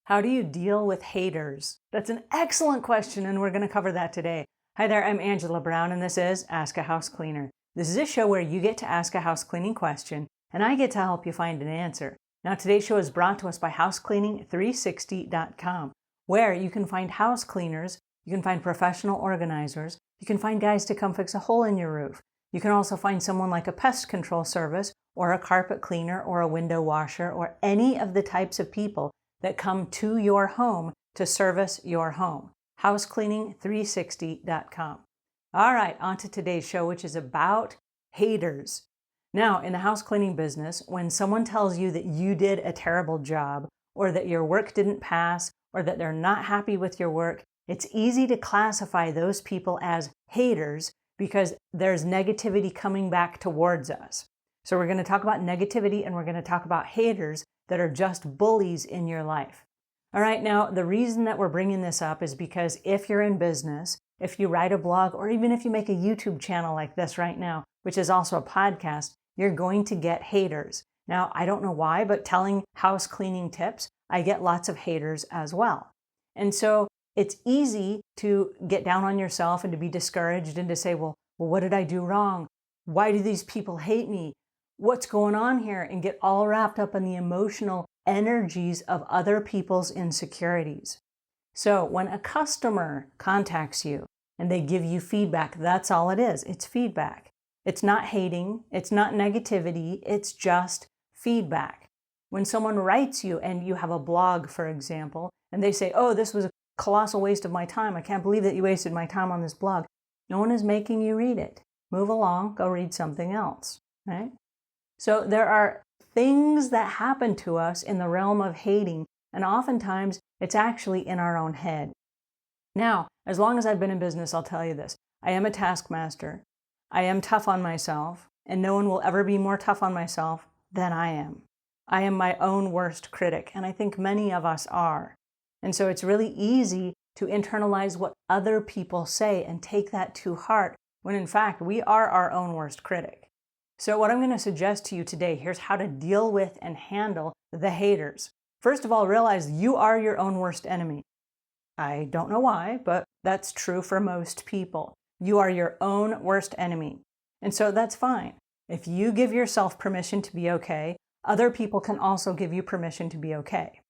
How do you deal with haters? That's an excellent question, and we're going to cover that today. Hi there, I'm Angela Brown, and this is Ask a House Cleaner. This is a show where you get to ask a house cleaning question, and I get to help you find an answer. Now, today's show is brought to us by housecleaning360.com, where you can find house cleaners, you can find professional organizers, you can find guys to come fix a hole in your roof. You can also find someone like a pest control service, or a carpet cleaner, or a window washer, or any of the types of people that come to your home to service your home. housecleaning360.com. All right, on to today's show, which is about haters. Now, in the house cleaning business, when someone tells you that you did a terrible job, or that your work didn't pass, or that they're not happy with your work, it's easy to classify those people as haters because there's negativity coming back towards us. So we're going to talk about negativity, and we're going to talk about haters that are just bullies in your life. All right, now the reason that we're bringing this up is because if you're in business, if you write a blog, or even if you make a YouTube channel like this right now, which is also a podcast, you're going to get haters. Now, I don't know why, but telling house cleaning tips, I get lots of haters as well. And so it's easy to get down on yourself and to be discouraged and to say, well, what did I do wrong? Why do these people hate me? What's going on here? And get all wrapped up in the emotional energies of other people's insecurities. So when a customer contacts you and they give you feedback, that's all it is. It's feedback. It's not hating. It's not negativity. It's just feedback. When someone writes you and you have a blog, for example, and they say, oh, this was a colossal waste of my time. I can't believe that you wasted my time on this blog. No one is making you read it. Move along, go read something else, right? So there are things that happen to us in the realm of hating, and oftentimes it's actually in our own head. Now, as long as I've been in business, I'll tell you this. I am a taskmaster. I am tough on myself, and no one will ever be more tough on myself than I am. I am my own worst critic, and I think many of us are. And so it's really easy to internalize what other people say and take that to heart, when in fact we are our own worst critic. So what I'm going to suggest to you today, here's how to deal with and handle the haters. First of all, realize you are your own worst enemy. I don't know why, but that's true for most people. You are your own worst enemy. And so that's fine. If you give yourself permission to be okay, other people can also give you permission to be okay.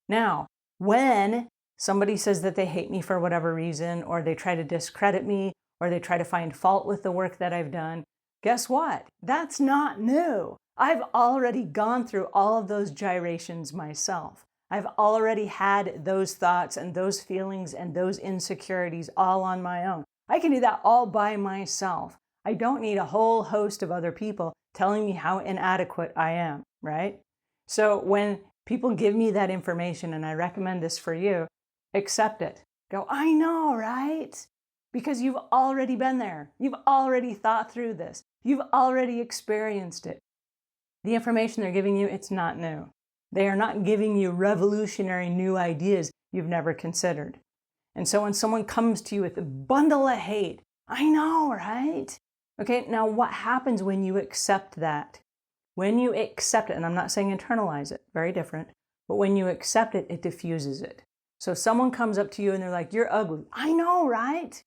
Now, when somebody says that they hate me for whatever reason, or they try to discredit me, or they try to find fault with the work that I've done, guess what? That's not new. I've already gone through all of those gyrations myself. I've already had those thoughts and those feelings and those insecurities all on my own. I can do that all by myself. I don't need a whole host of other people telling me how inadequate I am, right? So when people give me that information, and I recommend this for you, accept it. Go, I know, right? Because you've already been there. You've already thought through this. You've already experienced it. The information they're giving you, it's not new. They are not giving you revolutionary new ideas you've never considered. And so when someone comes to you with a bundle of hate, I know, right? Okay, now what happens when you accept that? When you accept it, and I'm not saying internalize it, very different, but when you accept it, it diffuses it. So someone comes up to you and they're like, you're ugly. I know, right?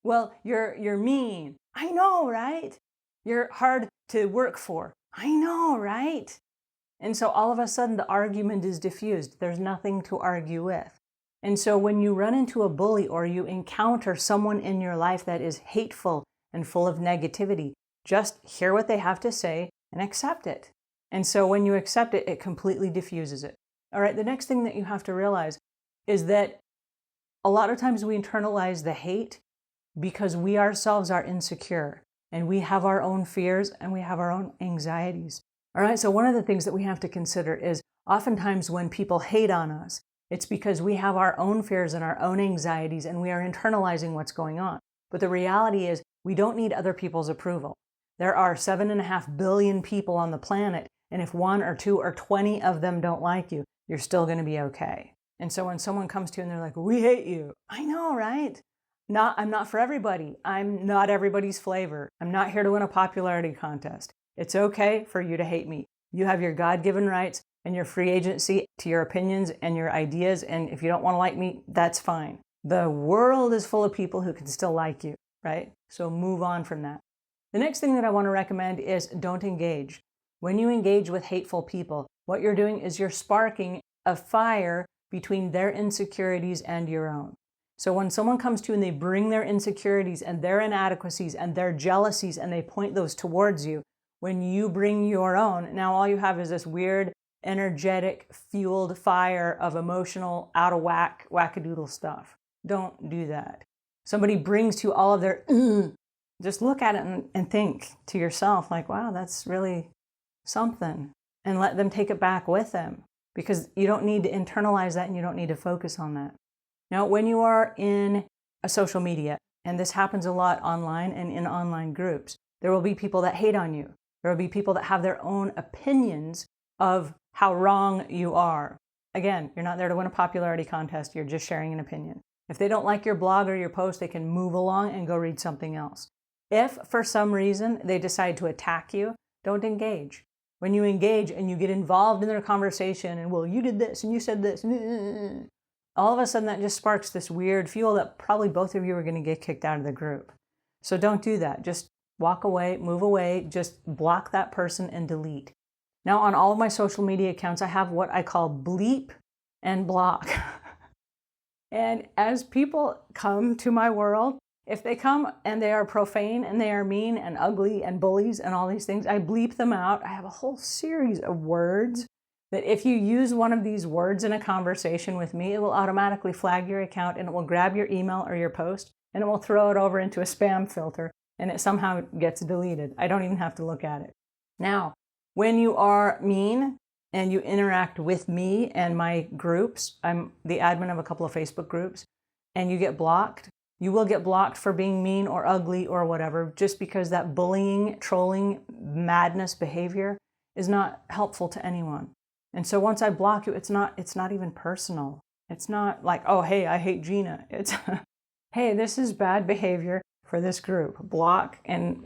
Well, you're mean. I know, right? You're hard to work for. I know, right? And so all of a sudden the argument is diffused. There's nothing to argue with. And so when you run into a bully, or you encounter someone in your life that is hateful and full of negativity, just hear what they have to say and accept it. And so when you accept it, it completely diffuses it. All right, the next thing that you have to realize is that a lot of times we internalize the hate because we ourselves are insecure, and we have our own fears, and we have our own anxieties. All right, so one of the things that we have to consider is oftentimes when people hate on us, it's because we have our own fears and our own anxieties, and we are internalizing what's going on. But the reality is we don't need other people's approval. There are 7.5 billion people on the planet, and if 1 or 2 or 20 of them don't like you, you're still going to be okay. And so when someone comes to you and they're like, we hate you. I know, right? I'm not for everybody. I'm not everybody's flavor. I'm not here to win a popularity contest. It's okay for you to hate me. You have your God-given rights. and your free agency to your opinions and your ideas. And if you don't want to like me, that's fine. The world is full of people who can still like you, right? So move on from that. The next thing that I want to recommend is don't engage. When you engage with hateful people, what you're doing is you're sparking a fire between their insecurities and your own. So when someone comes to you and they bring their insecurities and their inadequacies and their jealousies and they point those towards you, when you bring your own, now all you have is this weird, energetic, fueled fire of emotional, out of whack, wackadoodle stuff. Don't do that. Somebody brings to you all of their, just look at it and think to yourself like, wow, that's really something. And let them take it back with them, because you don't need to internalize that and you don't need to focus on that. Now, when you are in a social media, and this happens a lot online and in online groups, there will be people that hate on you. There will be people that have their own opinions of how wrong you are. Again, you're not there to win a popularity contest. You're just sharing an opinion. If they don't like your blog or your post, they can move along and go read something else. If for some reason they decide to attack you, don't engage. When you engage and you get involved in their conversation and, well, you did this and you said this, all of a sudden that just sparks this weird fuel that probably both of you are going to get kicked out of the group. So don't do that. Just walk away, move away, just block that person and delete. Now, on all of my social media accounts, I have what I call bleep and block. And as people come to my world, if they come and they are profane and they are mean and ugly and bullies and all these things, I bleep them out. I have a whole series of words that if you use one of these words in a conversation with me, it will automatically flag your account and it will grab your email or your post and it will throw it over into a spam filter and it somehow gets deleted. I don't even have to look at it. Now, when you are mean and you interact with me and my groups, I'm the admin of a couple of Facebook groups, and you get blocked, you will get blocked for being mean or ugly or whatever, just because that bullying, trolling, madness behavior is not helpful to anyone. And so once I block you, it's not even personal. It's not like, oh, hey, I hate Gina. It's, hey, this is bad behavior for this group. Block, and,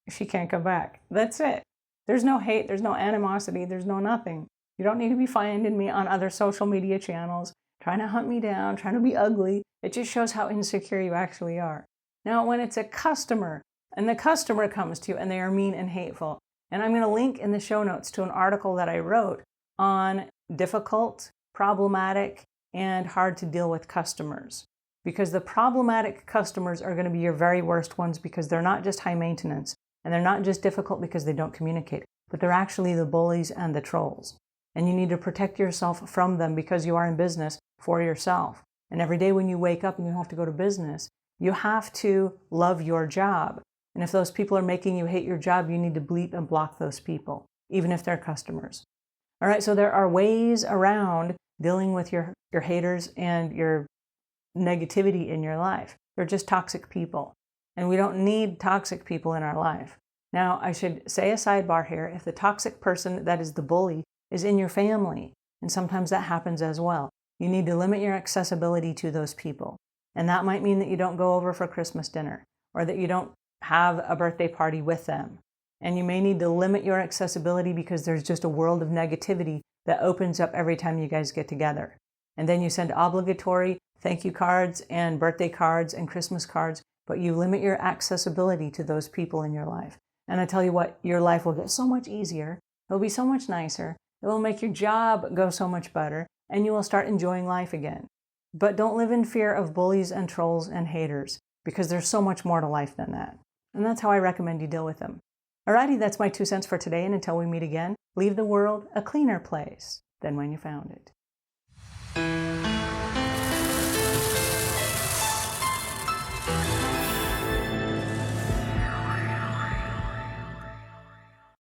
she can't come back. That's it. There's no hate, there's no animosity, there's no nothing. You don't need to be finding me on other social media channels, trying to hunt me down, trying to be ugly. It just shows how insecure you actually are. Now, when it's a customer, and the customer comes to you and they are mean and hateful, and I'm going to link in the show notes to an article that I wrote on difficult, problematic, and hard to deal with customers. Because the problematic customers are going to be your very worst ones, because they're not just high maintenance, and they're not just difficult because they don't communicate, but they're actually the bullies and the trolls. And you need to protect yourself from them, because you are in business for yourself. And every day when you wake up and you have to go to business, you have to love your job. And if those people are making you hate your job, you need to bleep and block those people, even if they're customers. All right, so there are ways around dealing with your haters and your negativity in your life. They're just toxic people. And we don't need toxic people in our life. Now, I should say a sidebar here. If the toxic person, that is the bully, is in your family, and sometimes that happens as well, you need to limit your accessibility to those people. And that might mean that you don't go over for Christmas dinner, or that you don't have a birthday party with them. And you may need to limit your accessibility because there's just a world of negativity that opens up every time you guys get together. And then you send obligatory thank you cards and birthday cards and Christmas cards, but you limit your accessibility to those people in your life. And I tell you what, your life will get so much easier. It'll be so much nicer. It will make your job go so much better, and you will start enjoying life again. But don't live in fear of bullies and trolls and haters, because there's so much more to life than that. And that's how I recommend you deal with them. Alrighty, that's my 2 cents for today, and until we meet again, leave the world a cleaner place than when you found it.